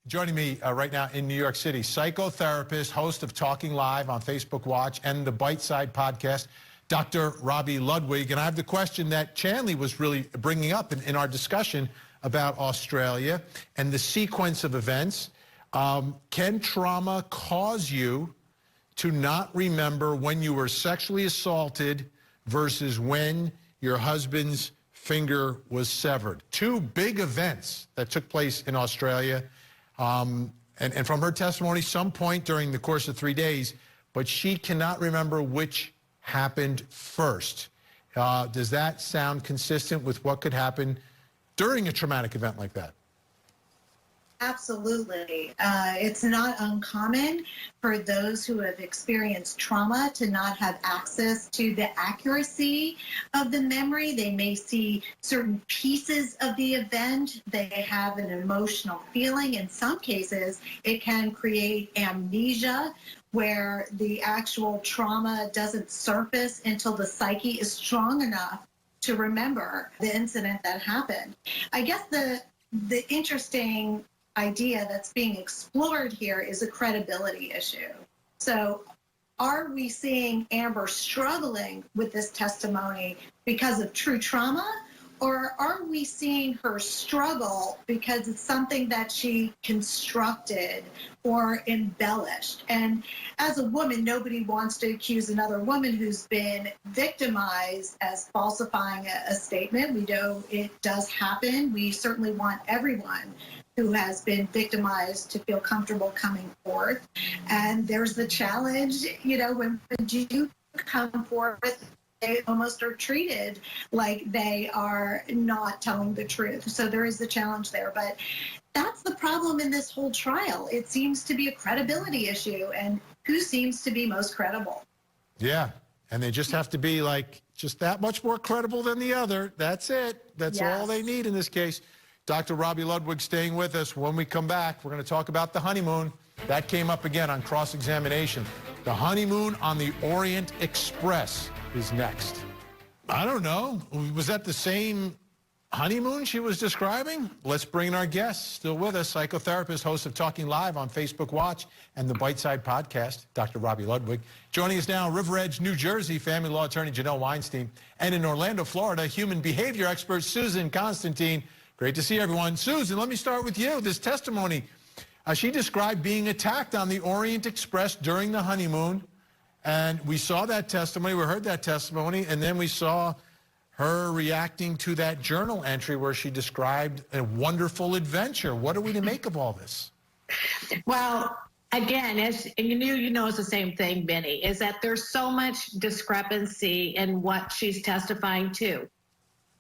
Joining me right now in New York City, psychotherapist, host of Talking Live on Facebook Watch and the Bite Side podcast, Dr. Robi Ludwig. And I have the question that Chanley was really bringing up in our discussion about Australia and the sequence of events. Can trauma cause you to not remember when you were sexually assaulted versus when your husband's finger was severed? Two big events that took place in Australia. And from her testimony, some point during the course of 3 days, but she cannot remember which happened first. Does that sound consistent with what could happen during a traumatic event like that? Absolutely. It's not uncommon for those who have experienced trauma to not have access to the accuracy of the memory. They may see certain pieces of the event. They have an emotional feeling. In some cases, it can create amnesia, where the actual trauma doesn't surface until the psyche is strong enough to remember the incident that happened. I guess the interesting idea that's being explored here is a credibility issue. So are we seeing Amber struggling with this testimony because of true trauma, or are we seeing her struggle because it's something that she constructed or embellished? And as a woman, nobody wants to accuse another woman who's been victimized as falsifying a statement. We know it does happen. We certainly want everyone who has been victimized to feel comfortable coming forth. And there's the challenge, when you come forth, they almost are treated like they are not telling the truth. So there is the challenge there. But that's the problem in this whole trial. It seems to be a credibility issue, and who seems to be most credible. Yeah, and they just have to be just that much more credible than the other. That's it. That's all they need in this case. Dr. Robi Ludwig staying with us. When we come back, we're going to talk about the honeymoon. That came up again on cross-examination. The honeymoon on the Orient Express is next. I don't know. Was that the same honeymoon she was describing? Let's bring in our guest. Still with us, psychotherapist, host of Talking Live on Facebook Watch and the Bite Side podcast, Dr. Robi Ludwig. Joining us now, River Edge, New Jersey, family law attorney Janelle Weinstein, and in Orlando, Florida, human behavior expert Susan Constantine. Great to see everyone. Susan, let me start with you. This testimony, she described being attacked on the Orient Express during the honeymoon. And we saw that testimony, we heard that testimony, and then we saw her reacting to that journal entry where she described a wonderful adventure. What are we to make of all this? Well, again, as you know, it's the same thing, Benny, is that there's so much discrepancy in what she's testifying to.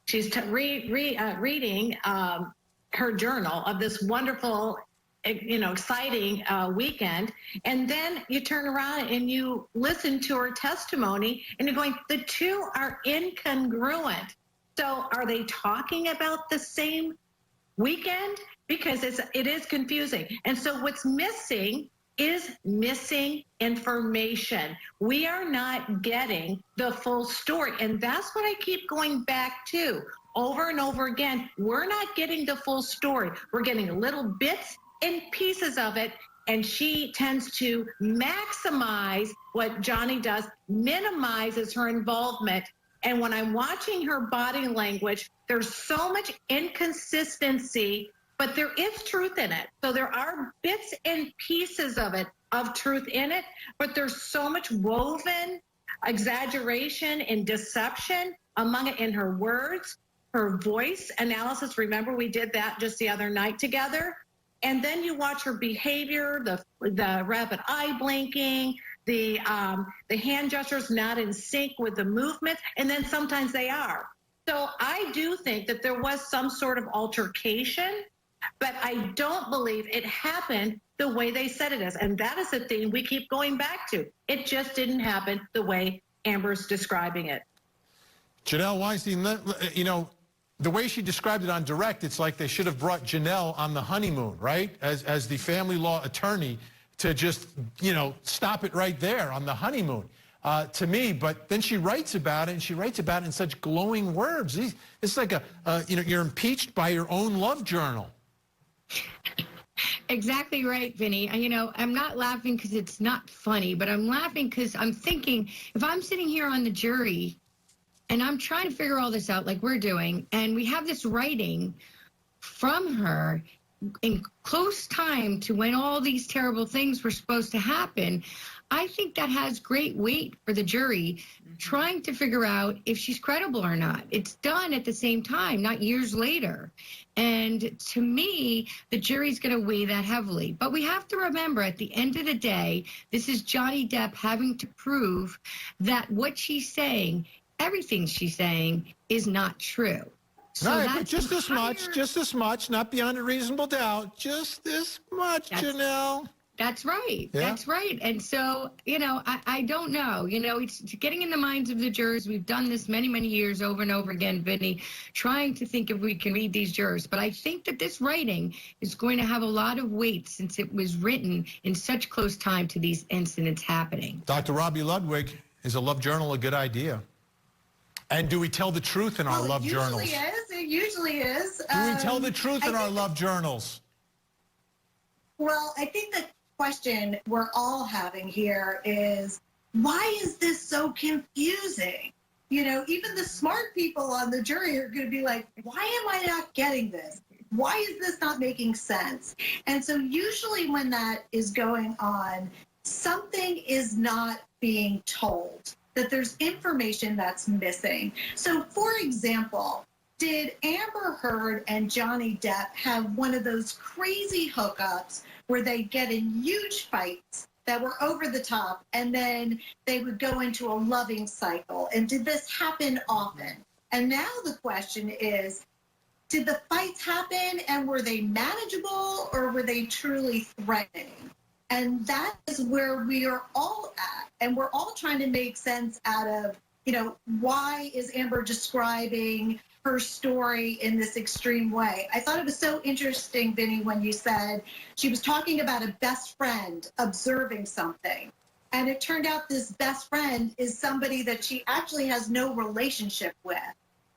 She's reading her journal of this wonderful, exciting weekend, and then you turn around and you listen to her testimony, and you're going, the two are incongruent. So are they talking about the same weekend? Because it is confusing. And so what's missing is missing information. We are not getting the full story. And that's what I keep going back to over and over again. We're not getting the full story. We're getting little bits and pieces of it. And she tends to maximize what Johnny does, minimizes her involvement. And when I'm watching her body language, there's so much inconsistency, but there is truth in it. So there are bits and pieces of it, of truth in it, but there's so much woven exaggeration and deception among it in her words, her voice analysis. Remember, we did that just the other night together. And then you watch her behavior, the rapid eye blinking, the hand gestures not in sync with the movements, and then sometimes they are. So I do think that there was some sort of altercation, but I don't believe it happened the way they said it is. And that is the thing we keep going back to. It just didn't happen the way Amber's describing it. Janelle Weinstein, the way she described it on direct, it's like they should have brought Janelle on the honeymoon, right? As the family law attorney to just, stop it right there on the honeymoon. To me, but then she writes about it, and she writes about it in such glowing words. It's like you're impeached by your own love journal. exactly right, Vinny. You know, I'm not laughing because it's not funny, but I'm laughing because I'm thinking if I'm sitting here on the jury and I'm trying to figure all this out like we're doing, and we have this writing from her in close time to when all these terrible things were supposed to happen, I think that has great weight for the jury trying to figure out if she's credible or not. It's done at the same time, not years later. And to me, the jury's going to weigh that heavily. But we have to remember, at the end of the day, this is Johnny Depp having to prove that what she's saying, everything she's saying, is not true. So All right, that's but just this much, not beyond a reasonable doubt, just this much, Janelle. That's right. Yeah. That's right. And so, you know, I don't know. You know, it's getting in the minds of the jurors. We've done this many, many years over and over again, Vinny, trying to think if we can read these jurors. But I think that this writing is going to have a lot of weight since it was written in such close time to these incidents happening. Dr. Robi Ludwig, is a love journal a good idea? And do we tell the truth in our love journals? It usually is. Do we tell the truth in our love journals? Well, I think the question we're all having here is, why is this so confusing? You know, even the smart people on the jury are going to be like, why am I not getting this? Why is this not making sense? And so usually when that is going on, something is not being told, that there's information that's missing. So, for example, did Amber Heard and Johnny Depp have one of those crazy hookups where they get in huge fights that were over the top, and then they would go into a loving cycle? And did this happen often? And now the question is, did the fights happen and were they manageable, or were they truly threatening? And that is where we are all at. And we're all trying to make sense out of, you know, why is Amber describing her story in this extreme way? I thought it was so interesting, Vinny, when you said she was talking about a best friend observing something. And it turned out this best friend is somebody that she actually has no relationship with.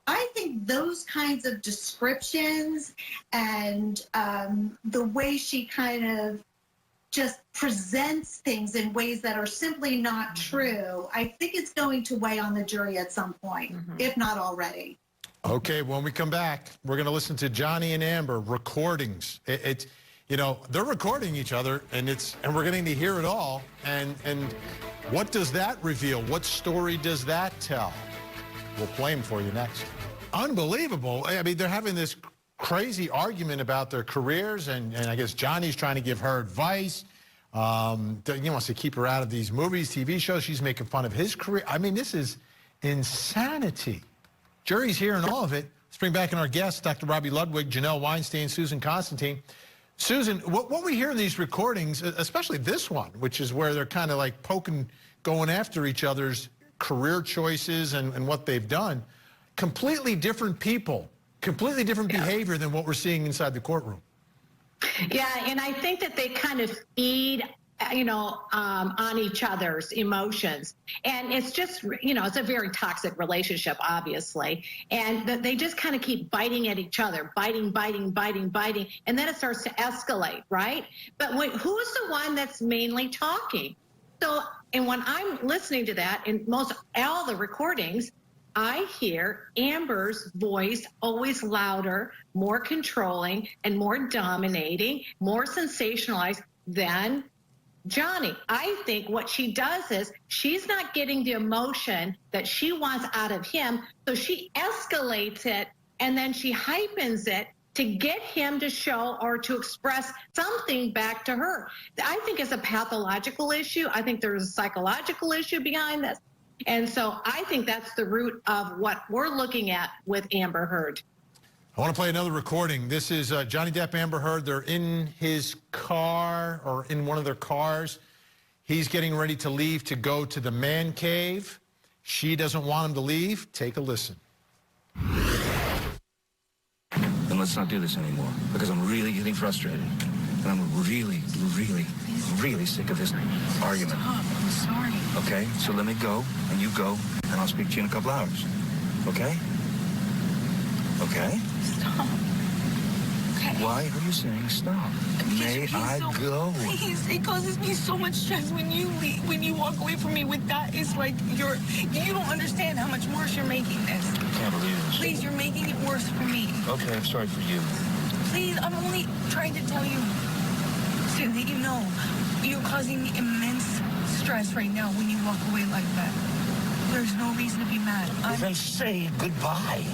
I think those kinds of descriptions and the way she kind of just presents things in ways that are simply not true, I think it's going to weigh on the jury at some point, if not already. Okay, when we come back, we're going to listen to Johnny and Amber recordings. It's, you know, they're recording each other, and we're getting to hear it all. And what does that reveal? What story does that tell? We'll play them for you next. Unbelievable. I mean, they're having this crazy argument about their careers, and I guess Johnny's trying to give her advice. He wants to keep her out of these movies, TV shows. She's making fun of his career. I mean, this is insanity. Jury's hearing all of it. Let's bring back in our guests, Dr. Robi Ludwig, Janelle Weinstein, Susan Constantine. Susan, what we hear in these recordings, especially this one, which is where they're kind of like going after each other's career choices and what they've done, completely different people. Completely different behavior than what we're seeing inside the courtroom. Yeah, and I think that they kind of feed, you know, on each other's emotions. And it's just, you know, it's a very toxic relationship, obviously. And they just kind of keep biting at each other, biting. And then it starts to escalate, right? But who's the one that's mainly talking? So, and when I'm listening to that, in all the recordings, I hear Amber's voice always louder, more controlling, and more dominating, more sensationalized than Johnny. I think what she does is she's not getting the emotion that she wants out of him, so she escalates it, and then she hypens it to get him to show or to express something back to her. I think it's a pathological issue. I think there's a psychological issue behind this. And so I think that's the root of what we're looking at with Amber Heard. I want to play another recording. This is Johnny Depp, Amber Heard. They're in his car or in one of their cars. He's getting ready to leave to go to the man cave. She doesn't want him to leave. Take a listen. Then let's not do this anymore, because I'm really getting frustrated. And I'm really sick of this argument. Stop. I'm sorry. Okay, so let me go, and you go, and I'll speak to you in a couple hours. Okay? Okay? Stop. Why are you saying stop? May I go? Please, it causes me so much stress when you leave, when you walk away from me with that. It's like you don't understand how much worse you're making this. I can't believe this. Please, you're making it worse for me. Okay, I'm sorry for you. Please, I'm only trying to tell you so that you know you're causing me immense stress right now when you walk away like that. There's no reason to be mad. Then say goodbye.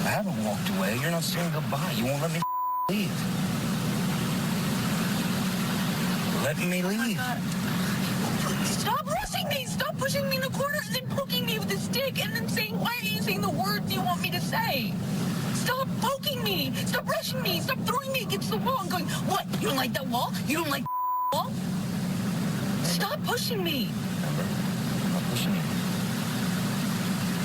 I haven't walked away. You're not saying goodbye. You won't let me leave. Let me leave. Stop rushing me! Stop pushing me in the corners and poking me with a stick and then saying, why are you saying the words you want me to say? Stop poking me! Stop rushing me! Stop throwing me against the wall and going, what? You don't like that wall? You don't like the wall? Stop pushing me! Remember, I'm not pushing you.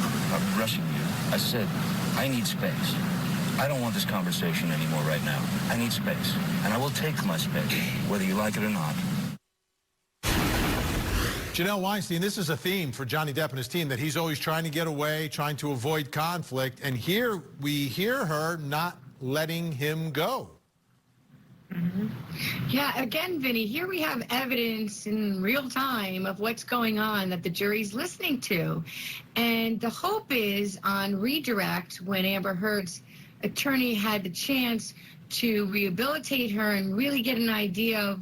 I'm not rushing you. I said, I need space. I don't want this conversation anymore right now. I need space. And I will take my space, whether you like it or not. Janelle Weinstein, this is a theme for Johnny Depp and his team, that he's always trying to get away, trying to avoid conflict. And here we hear her not letting him go. Mm-hmm. Yeah, again, Vinny, here we have evidence in real time of what's going on that the jury's listening to. And the hope is on redirect, when Amber Heard's attorney had the chance to rehabilitate her and really get an idea of,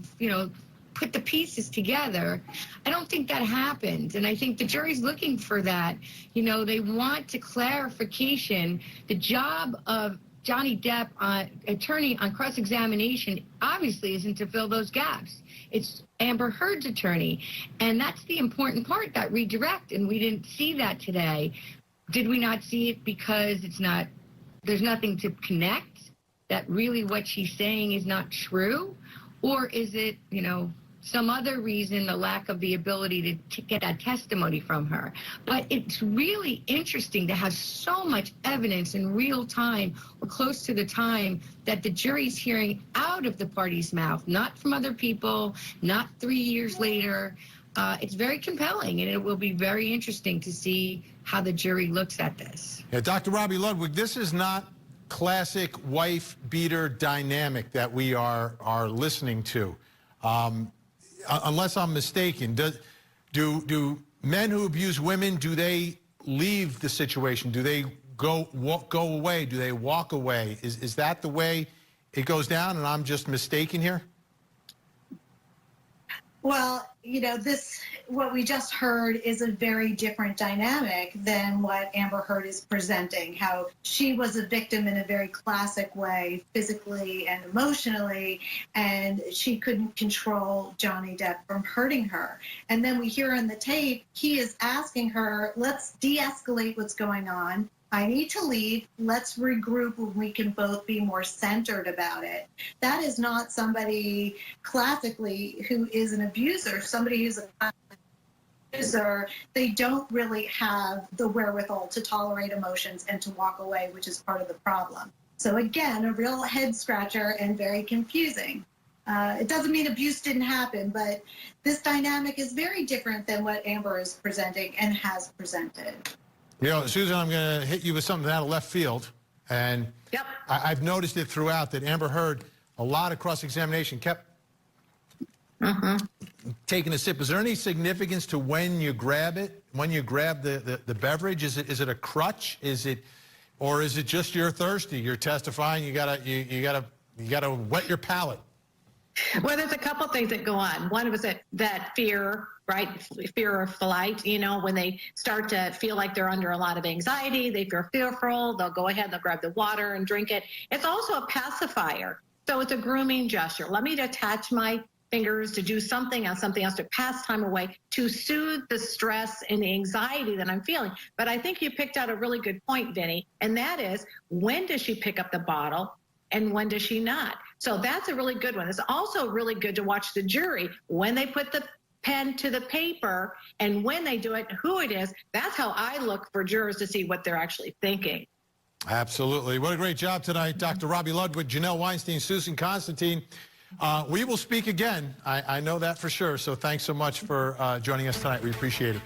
put the pieces together. I don't think that happened. And I think the jury's looking for that. They want to clarification. The job of Johnny Depp, attorney on cross-examination, obviously isn't to fill those gaps. It's Amber Heard's attorney. And that's the important part, that redirect. And we didn't see that today. Did we not see it because there's nothing to connect? That really what she's saying is not true? Or is it, some other reason, the lack of the ability to get that testimony from her? But it's really interesting to have so much evidence in real time, or close to the time, that the jury's hearing out of the party's mouth, not from other people, not 3 years later. It's very compelling, and it will be very interesting to see how the jury looks at this. Yeah, Dr. Robi Ludwig, this is not classic wife-beater dynamic that we are listening to. Unless I'm mistaken, do men who abuse women, do they leave the situation? Do they go away? Do they walk away? Is that the way it goes down, and I'm just mistaken here? Well, what we just heard is a very different dynamic than what Amber Heard is presenting, how she was a victim in a very classic way, physically and emotionally, and she couldn't control Johnny Depp from hurting her. And then we hear on the tape, he is asking her, let's de-escalate what's going on. I need to leave. Let's regroup when we can both be more centered about it. That is not somebody classically who is an abuser. Somebody who's an abuser, they don't really have the wherewithal to tolerate emotions and to walk away, which is part of the problem. So again, a real head scratcher and very confusing. It doesn't mean abuse didn't happen, but this dynamic is very different than what Amber is presenting and has presented. Susan, I'm going to hit you with something out of left field. And Yep. I've noticed it throughout that Amber Heard, a lot of cross-examination, kept taking a sip. Is there any significance to when you grab it, when you grab the beverage? Is it a crutch? Or is it just you're thirsty? You're testifying. You gotta wet your palate. Well, there's a couple things that go on. One was that fear, right? Fear of flight, when they start to feel like they're under a lot of anxiety, they feel fearful, they'll go ahead, they'll grab the water and drink it. It's also a pacifier. So it's a grooming gesture. Let me attach my fingers to do something else to pass time away, to soothe the stress and the anxiety that I'm feeling. But I think you picked out a really good point, Vinny, and that is, when does she pick up the bottle and when does she not? So that's a really good one. It's also really good to watch the jury when they put the pen to the paper and when they do it, who it is. That's how I look for jurors to see what they're actually thinking. Absolutely. What a great job tonight, Dr. Robi Ludwig, Janelle Weinstein, Susan Constantine. We will speak again. I know that for sure. So thanks so much for joining us tonight. We appreciate it.